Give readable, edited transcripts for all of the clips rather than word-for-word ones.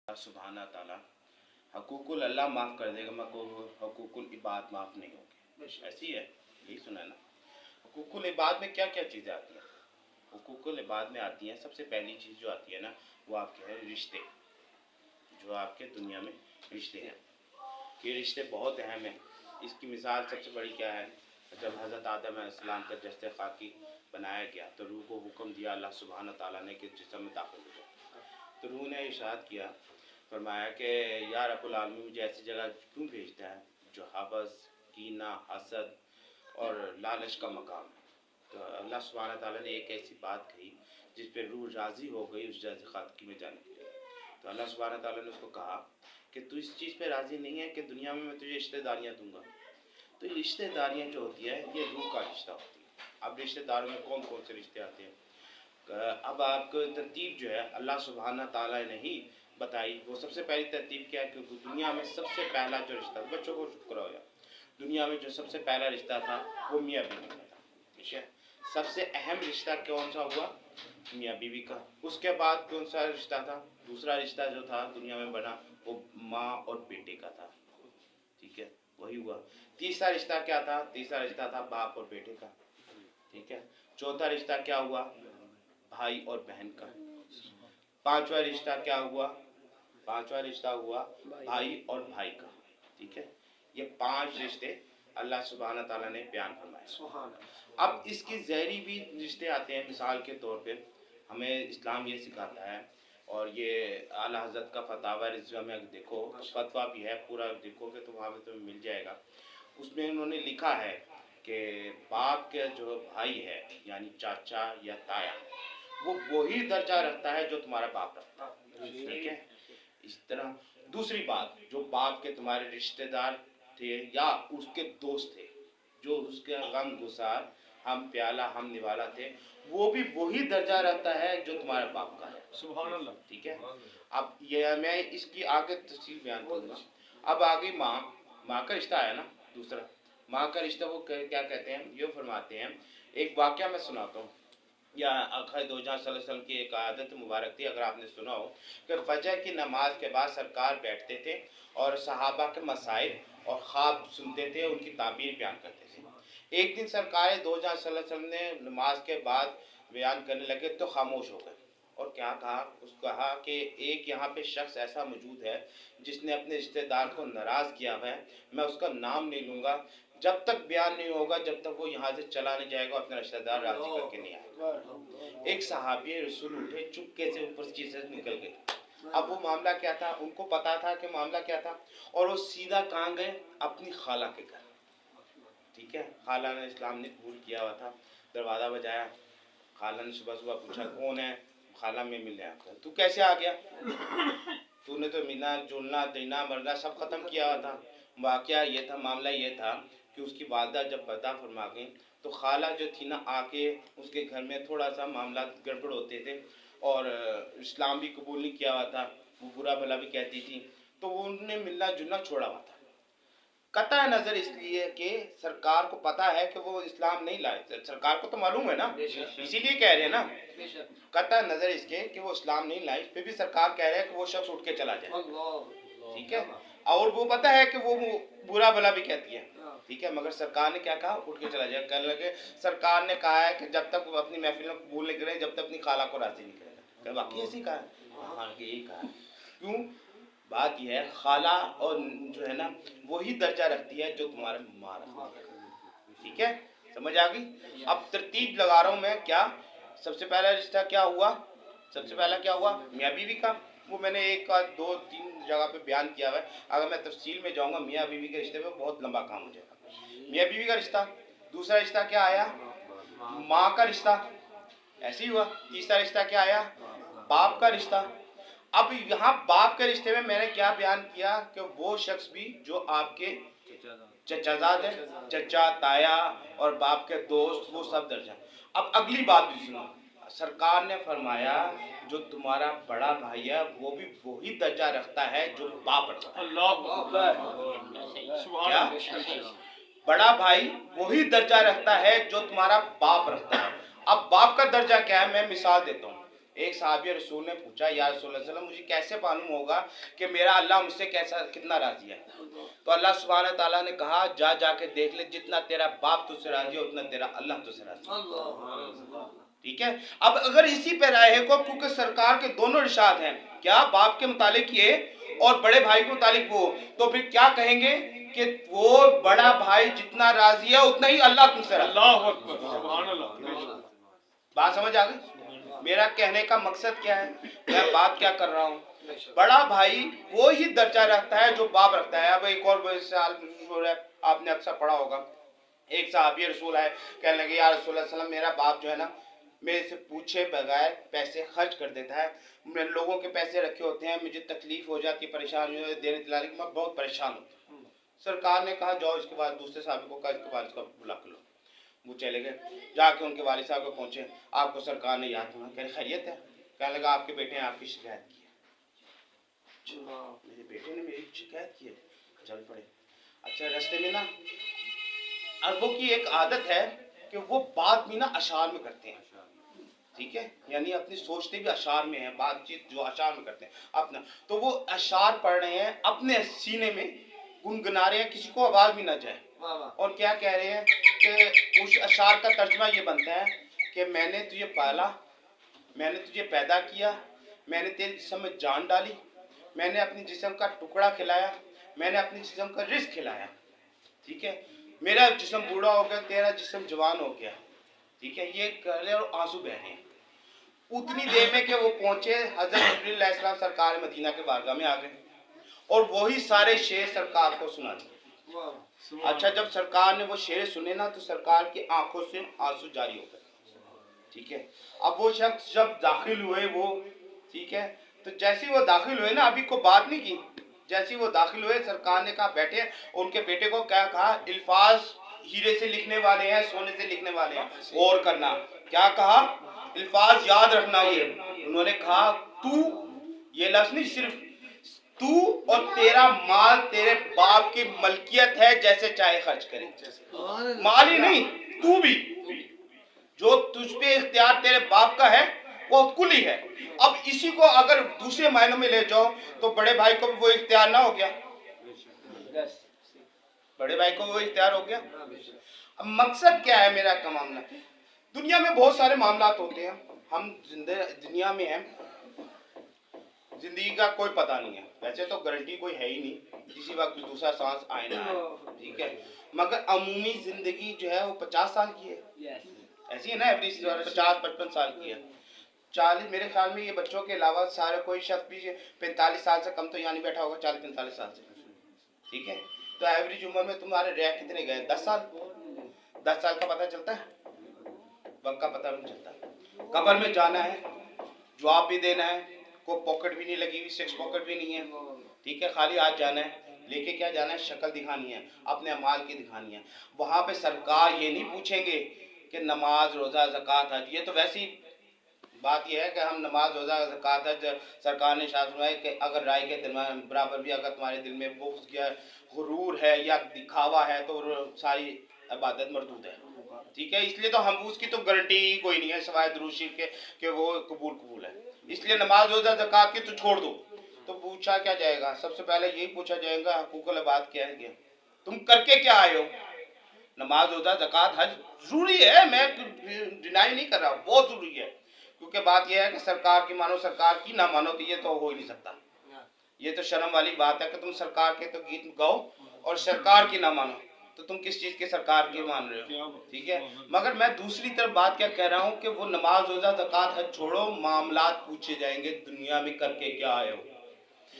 सुबहाना ताला हकूकुल अल्लाह माफ़ कर देगा मगर हकूकुल इबाद माफ़ नहीं होगी। ऐसी है, यही सुना है ना। हकूकुल इबाद में क्या क्या चीज़ें आती हैं? हकूकुल इबाद में आती हैं, सबसे पहली चीज़ जो आती है ना वो आपके हैं रिश्ते, जो आपके दुनिया में रिश्ते हैं। ये रिश्ते बहुत अहम हैं। इसकी मिसाल सबसे बड़ी क्या है? जब हज़रत आदम अलैहिस्सलाम का जस्ते खाकी बनाया गया तो रूह को हुक्म दिया अल्लाह सुब्हान ताला ने कि जिस्म में दाखिल हो जाओ। तो रूह ने इरशाद किया, फरमाया कि या रब्बुल आलमीन मुझे ऐसी जगह क्यों भेजता है जो हवस, कीना, हसद और लालच का मकाम है। तो अल्लाह सुब्हान ताला ने एक ऐसी बात कही जिस पर रूह राज़ी हो गई उस जस्ते खाकी में जाने के लिए। तो अल्लाह सुब्हान ताला ने उसको कहा कि तू इस चीज़ पे राज़ी नहीं है कि दुनिया में मैं तुझे रिश्तेदारियाँ दूंगा। तो रिश्तेदारियाँ जो होती है ये रूह का रिश्ता होती है। अब रिश्तेदारों में कौन कौन से रिश्ते आते हैं? अब आपको तरतीब जो है अल्लाह सुब्हाना ताला ने ही बताई। वो सबसे पहली तरतीब क्या है? क्योंकि दुनिया में सबसे पहला जो रिश्ता, बच्चों को शुक्र हो गया, दुनिया में जो सबसे पहला रिश्ता था वो मियाँ बीवी का था। ठीक है, सबसे अहम रिश्ता कौन सा हुआ? मियाँ बीवी का। उसके बाद कौन सा रिश्ता था? दूसरा रिश्ता जो था दुनिया में बना वो माँ और बेटे का था। ठीक है, वही हुआ। तीसरा रिश्ता क्या था? तीसरा रिश्ता था बाप और बेटे का। ठीक है, चौथा रिश्ता क्या हुआ? भाई और बहन का। पांचवा रिश्ता क्या हुआ? पांचवा रिश्ता हुआ भाई और भाई का। ठीक है, ये पांच रिश्ते अल्लाह सुब्हाना ताला ने बयान फरमाए। अब इसकी जहरी भी रिश्ते आते हैं। मिसाल के तौर पे हमें इस्लाम ये सिखाता है, और ये आला हज़रत का फतावा रिज़वा में अगर देखो तो फतवा भी है, पूरा देखोगे तो वहाँ पे तुम्हें मिल जाएगा। उसमें उन्होंने लिखा है कि बाप के जो भाई है यानी चाचा या ताया वो वही दर्जा रखता है जो तुम्हारा बाप रखता है। ठीक है, इस तरह दूसरी बात, जो बाप के तुम्हारे रिश्तेदार थे या उसके दोस्त थे जो उसके गम गुसार हम प्याला हम निवाला थे, वो भी वही दर्जा रहता है जो तुम्हारे बाप का है। सुभान अल्लाह। ठीक है, अब ये मैं इसकी आगे तफसील बयान करूँगा। अब आगे माँ का रिश्ता है ना दूसरा। माँ का रिश्ता वो क्या कहते हैं, ये फरमाते हैं, एक वाक़या मैं सुनाता हूँ, या आक़ा दो जहां सल्लल्लाहु अलैहि वसल्लम की एक आदत मुबारक थी, अगर आपने सुना हो कि फजर की नमाज के बाद सरकार बैठते थे और सहाबा के मसाइल और ख्वाब सुनते थे, उनकी ताबीर बयान करते थे। एक दिन सरकार दो जहां सल्लल्लाहु अलैहि वसल्लम ने नमाज के बाद बयान करने लगे तो खामोश हो गए और क्या कहा? उसको कहा कि एक यहाँ पे शख्स ऐसा मौजूद है जिसने अपने रिश्तेदार को नाराज़ किया हुआ है, मैं उसका नाम नहीं लूँगा, जब तक बयान नहीं होगा जब तक वो यहाँ से चला नहीं जाएगा, अपना रिश्तेदार राजी करके नहीं आएगा। एक सहाबी रसूल उठे, चुपके से ऊपर से निकल गए। अब वो मामला क्या था? उनको पता था कि मामला क्या था, और वो सीधा कहाँ गए? अपनी खाला के घर। ठीक है, खाला ने इस्लाम ने कबूल किया हुआ था। दरवाज़ा बजाया, खाला ने सुबह सुबह पूछा कौन है? खाला में मिलने आता। तू कैसे आ गया? तूने तो मिलना जुलना देना मरना सब ख़त्म किया हुआ था। वाक़या ये था, मामला ये था कि उसकी वालदा जब पर्दा फरमा गई तो खाला जो थी ना आके उसके घर में थोड़ा सा मामला गड़बड़ होते थे, और इस्लाम भी कबूल नहीं किया हुआ था, वो बुरा भला भी कहती थी, तो वो उन्होंने मिलना जुलना छोड़ा हुआ था। कतई नज़र इसलिए कि सरकार को पता है कि वो इस्लाम नहीं लाए, सरकार को तो मालूम है ना, इसीलिए कह रहे हैं ना। कतई नज़र इसके कि वो इस्लाम नहीं लाए, फिर भी सरकार कह रहे हैं कि वो शख्स उठ के चला जाए। ठीक है, और वो पता है कि वो बुरा भला भी कहती है। ठीक है, मगर सरकार ने क्या कहा? उठ के चला जाए। कहने लगे सरकार ने कहा है कि जब तक वो अपनी महफिल में कबूल नहीं करे, जब तक अपनी खाला को राजी नहीं करेगा। बाकी ऐसी कहा है? हाँ, यही कहा है। क्यों? बात यह है, खाला और जो है ना वही दर्जा रखती है जो तुम्हारे माँ रखती है। ठीक है, समझ आ गई? अब तरतीब लगा रहा हूँ मैं। क्या सबसे पहला रिश्ता क्या हुआ? सबसे पहला क्या हुआ? मियाँ बीवी का। वो मैंने एक का दो तीन जगह पे बयान किया हुआ है। अगर मैं तफसील में जाऊँगा मियाँ बीवी के रिश्ते में बहुत लंबा काम हो जाएगा। मियाँ बीवी का रिश्ता। दूसरा रिश्ता क्या आया? माँ का रिश्ता, ऐसे ही हुआ। तीसरा रिश्ता क्या आया? बाप का रिश्ता। अब यहाँ बाप के रिश्ते में मैंने क्या बयान किया कि वो शख्स भी जो आपके चचाजाद है, चचा ताया और बाप के दोस्त, वो सब दर्जा। अब अगली बात भी सुनो, सरकार ने फरमाया जो तुम्हारा बड़ा भाई है वो भी वही दर्जा रखता है जो बाप रखता है। क्या? बड़ा भाई वही दर्जा रखता है जो तुम्हारा बाप रखता है। अब बाप का दर्जा क्या है? मैं मिसाल देता हूँ। ایک صحابی رسول نے پوچھا یا رسول اللہ صلی اللہ علیہ وسلم مجھے کیسے معلوم ہوگا کہ میرا اللہ مجھ سے کتنا راضی ہے؟ تو اللہ سبحانہ تعالیٰ نے کہا جا کے دیکھ لے، جتنا تیرا باپ تجھ سے راضی ہے اتنا تیرا اللہ تجھ سے راضی ہے۔ ٹھیک ہے، اب اگر اسی پہ رائے کو، کیونکہ سرکار کے دونوں ارشاد ہیں، کیا باپ کے متعلق یہ اور بڑے بھائی کے متعلق وہ، تو پھر کیا کہیں گے کہ وہ بڑا بھائی جتنا راضی ہے اتنا ہی اللہ تم سے راضی ہے۔ اللہ اکبر، سبحان اللہ۔ بات سمجھ آ گئی؟ میرا کہنے کا مقصد کیا ہے، میں بات کیا کر رہا ہوں؟ بڑا بھائی وہی درجہ رکھتا ہے جو باپ رکھتا ہے۔ اب ایک اور مثال آپ نے اکثر پڑھا ہوگا، ایک صحابی رسول آئے، کہنے لگے یا رسول اللہ صلی اللہ علیہ وسلم میرا باپ جو ہے نا میرے سے پوچھے بغیر پیسے خرچ کر دیتا ہے، میں لوگوں کے پیسے رکھے ہوتے ہیں، مجھے تکلیف ہو جاتی، پریشانی ہو دینے دلانے کی، میں بہت پریشان ہوں۔ سرکار نے کہا جاؤ اس کے بعد دوسرے صحابی کو کہا اس کے بعد اس کا بلا کر لو۔ وہ چلے گئے، جا کے ان کے والد صاحب کو پہنچے، آپ کو سرکار نے یاد ہونا، کہنے خیریت ہے؟ کہنے لگا آپ کے بیٹے نے آپ کی شکایت کی ہے۔ میرے بیٹے نے میری شکایت کی ہے؟ چل پڑے۔ اچھا رستے میں نا عربوں کی ایک عادت ہے کہ وہ بات بھی نا اشعار میں کرتے ہیں، ٹھیک ہے، یعنی اپنی سوچتے بھی اشعار میں ہیں، بات چیت جو اشعار میں کرتے ہیں اپنا، تو وہ اشعار پڑھ رہے ہیں، اپنے سینے میں گنگنا رہے ہیں، کسی کو آواز بھی نہ جائے، اور کیا کہہ رہے ہیں کہ اس اشعار کا ترجمہ یہ بنتا ہے کہ میں نے تجھے پالا، میں نے تجھے پیدا کیا، میں نے تیرے جسم میں جان ڈالی، میں نے اپنی جسم کا ٹکڑا کھلایا، میں نے اپنی جسم کا رزق کھلایا، ٹھیک ہے، میرا جسم بوڑھا ہو گیا، تیرا جسم جوان ہو گیا، ٹھیک ہے، یہ کہہ رہے اور آنسو بہ رہے ہیں۔ اتنی دیر میں کہ وہ پہنچے حضرت جبریل علیہ السلام سرکار مدینہ کے بارگاہ میں آ گئے اور وہی سارے شعر سرکار کو سنا دیے۔ اچھا جب سرکار نے وہ شعر سنے نا تو سرکار کی آنکھوں سے آنسو جاری ہو گئے، ٹھیک ہے۔ اب وہ شخص جب داخل ہوئے وہ، ٹھیک ہے، تو جیسے وہ داخل ہوئے نا، ابھی کو بات نہیں کی، جیسے وہ داخل ہوئے سرکار نے کہا بیٹھے، ان کے بیٹے کو کیا کہا، الفاظ ہیرے سے لکھنے والے ہیں، سونے سے لکھنے والے ہیں، غور کرنا، کیا کہا، الفاظ یاد رکھنا۔ یہ انہوں نے کہا تو، یہ لفظ نہیں، صرف تو اور تیرا مال تیرے باپ کی ملکیت ہے، جیسے چاہے خرچ کرے، مال ہی نہیں، تو بھی جو تجھ پہ اختیار تیرے باپ کا ہے وہ کلی ہے۔ اب اسی کو اگر دوسرے معنوں میں لے جاؤ تو بڑے بھائی کو بھی وہ اختیار نہ ہو گیا، بڑے بھائی کو وہ اختیار ہو گیا۔ اب مقصد کیا ہے میرا کا معاملہ، دنیا میں بہت سارے معاملات ہوتے ہیں، ہم دنیا میں ہیں، زندگی کا کوئی پتہ نہیں ہے، ویسے تو گارنٹی کوئی ہے ہی نہیں، کسی وقت دوسرا سانس آئے نہ آئے، ٹھیک ہے، مگر عمومی زندگی جو ہے وہ 50 سال کی ہے، ایسی ہے نا، ایوریج 50-55 سال کی ہے، 40 میرے خیال میں یہ بچوں کے علاوہ سارے کوئی شخص بھی 45 سال سے کم تو یہاں نہیں بیٹھا ہوگا، 40-45 سال سے، ٹھیک ہے، تو ایوریج عمر میں تمہارے رہ کتنے گئے، 10 سال، 10 سال کا پتہ چلتا ہے، وقت کا پتہ نہیں چلتا۔ قبر میں جانا ہے، جواب بھی دینا ہے، کوئی پاکٹ بھی نہیں لگی ہوئی، 6 پاکٹ بھی نہیں ہے، ٹھیک ہے، خالی ہاتھ جانا ہے، لے کے کیا جانا ہے، شکل دکھانی ہے، اپنے اعمال کی دکھانی ہے۔ وہاں پہ سرکار یہ نہیں پوچھیں گے کہ نماز روزہ زکوٰۃ حج، یہ تو ویسی بات یہ ہے کہ ہم نماز روزہ زکوٰۃ حج، سرکار نے ارشاد فرمایا کہ اگر رائے کے درمیان برابر بھی اگر تمہارے دل میں بغض یا غرور ہے یا دکھاوا ہے تو ساری عبادت مردود ہے، ٹھیک ہے، اس لیے تو ہم اس کی تو گارنٹی ہی کوئی نہیں ہے سوائے درود شریف کے کہ وہ قبول ہے، اس لیے نماز روزہ زکوٰۃ کی تو چھوڑ دو۔ تو پوچھا کیا جائے گا، سب سے پہلے یہی پوچھا جائے گا حقوق العباد کیا ہے، تم کر کے کیا آئے ہو۔ نماز روزہ زکوٰۃ حج ضروری ہے، میں ڈینائی نہیں کر رہا، بہت ضروری ہے، کیونکہ بات یہ ہے کہ سرکار کی مانو سرکار کی نہ مانو تو یہ تو ہو ہی نہیں سکتا، یہ تو شرم والی بات ہے کہ تم سرکار کے تو گیت گاؤ اور سرکار کی نہ مانو، تو تم کس چیز کے سرکار کی مان رہے ہو، ٹھیک ہے۔ مگر میں دوسری طرف بات کیا کہہ رہا ہوں کہ وہ نماز روزہ زکوٰۃ حج چھوڑو، معاملات پوچھے جائیں گے دنیا میں کر کے کیا آئے ہو۔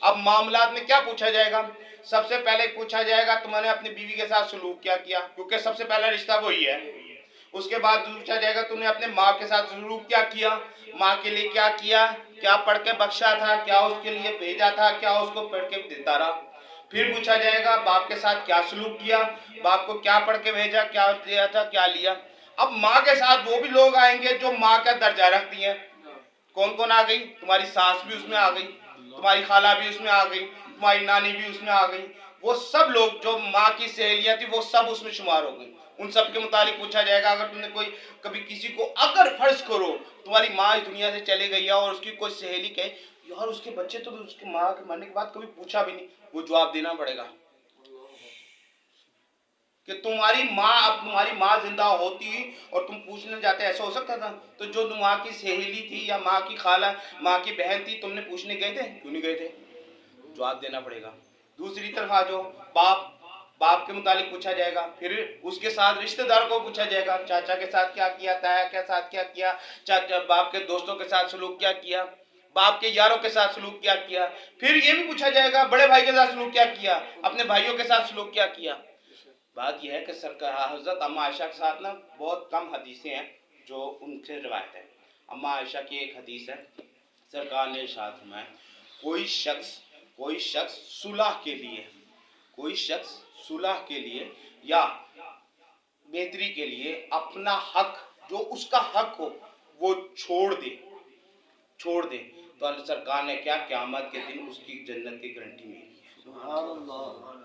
اب معاملات میں کیا پوچھا جائے گا، سب سے پہلے پوچھا جائے گا تم نے اپنی بیوی کے ساتھ سلوک کیا کیا، کیونکہ سب سے پہلا رشتہ وہی ہے۔ اس کے بعد پوچھا جائے گا تم نے اپنے ماں کے ساتھ سلوک کیا کیا، ماں کے لیے کیا کیا، کیا پڑھ کے بخشا تھا، کیا اس کے لیے بھیجا تھا، کیا اس کو پڑھ کے دیتا رہا۔ پھر پوچھا جائے گا باپ کے ساتھ کیا سلوک کیا، باپ کو کیا پڑھ کے بھیجا، کیا دیا تھا، کیا لیا۔ اب ماں کے ساتھ وہ بھی لوگ آئیں گے جو ماں کا درجہ رکھتی ہیں، کون کون آ گئی، تمہاری ساس بھی اس میں آ گئی، تمہاری خالہ بھی اس میں آ گئی، تمہاری نانی بھی اس میں آ گئی، وہ سب لوگ جو ماں کی سہیلیاں تھی وہ سب اس میں شمار ہو گئی۔ उन सब के मुतालिक पूछा जाएगा। अगर तुमने कोई कभी किसी को, अगर फर्ज करो तुम्हारी माँ इस दुनिया से चले गई है और उसकी कोई सहेली कहे यार उसके बच्चे तो उसकी माँ के मरने के बाद कभी पूछा भी नहीं, वो जवाब देना पड़ेगा कि तुम्हारी माँ जिंदा होती और तुम पूछने जाते, ऐसा हो सकता था? तो जो माँ की सहेली थी या माँ की खाला, माँ की बहन थी, तुमने पूछने गए थे? क्यों नहीं गए थे? जवाब देना पड़ेगा। दूसरी तरफ आ जाओ, बाप के मुतालिक पूछा जाएगा, फिर उसके साथ रिश्तेदार को पूछा जाएगा, चाचा के साथ क्या किया, ताया के साथ क्या किया, चाचा बाप के दोस्तों के साथ सलूक क्या किया, बाप के यारों के साथ सलूक क्या किया। फिर ये भी पूछा जाएगा बड़े भाई के साथ सलूक क्या किया, अपने भाइयों के साथ सलूक क्या किया। बात यह है कि सरकार हजरत अम्मा आयशा के साथ ना बहुत कम हदीसें हैं जो उनसे रिवायत है। अम्मा आयशा की एक हदीस है, सरकार ने इरशाद फरमाया कोई शख्स सुलह के लिए या बेहतरी के लिए अपना हक, जो उसका हक हो, वो छोड़ दे तो अल्लाह सरकार ने क्या क़यामत के दिन उसकी जन्नत की गारंटी मिली है। सुभान अल्लाह।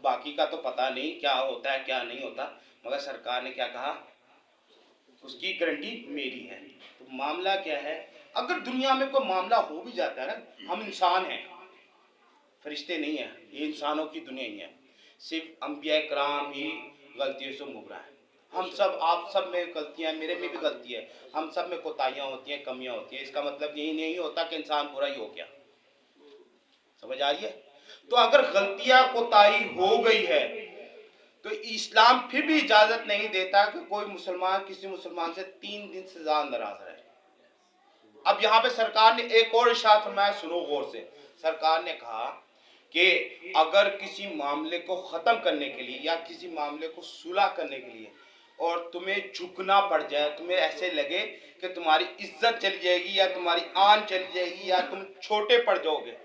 बाकी का तो पता नहीं क्या होता है क्या नहीं होता, मगर सरकार ने क्या कहा, उसकी गारंटी मेरी है। तो मामला क्या है, अगर दुनिया में कोई मामला हो भी जाता है ना, हम इंसान हैं, फरिश्ते नहीं हैं, ये इंसानों की दुनिया ही है। सिर्फ अंबिया कराम ही गलतियों से मुबरा है। हम सब, आप सब में गलतियां, मेरे में भी गलती है, हम सब में कोताहियां होती हैं, कमियां होती हैं। इसका मतलब यही नहीं होता कि इंसान बुरा ही हो गया। समझ आ रही है? तो अगर गलतियां कोताही हो गई है तो इस्लाम फिर भी इजाजत नहीं देता कि कोई मुसलमान किसी मुसलमान से 3 दिन से ज्यादा नाराज रहे। अब यहाँ पे सरकार ने एक और इरशाद फरमाया, सुनो गौर से। सरकार ने कहा कि अगर किसी मामले को ख़त्म करने के लिए या किसी मामले को सुलह करने के लिए और तुम्हें झुकना पड़ जाए, तुम्हें ऐसे लगे कि तुम्हारी इज्जत चली जाएगी या तुम्हारी आन चली जाएगी या तुम छोटे पड़ जाओगे,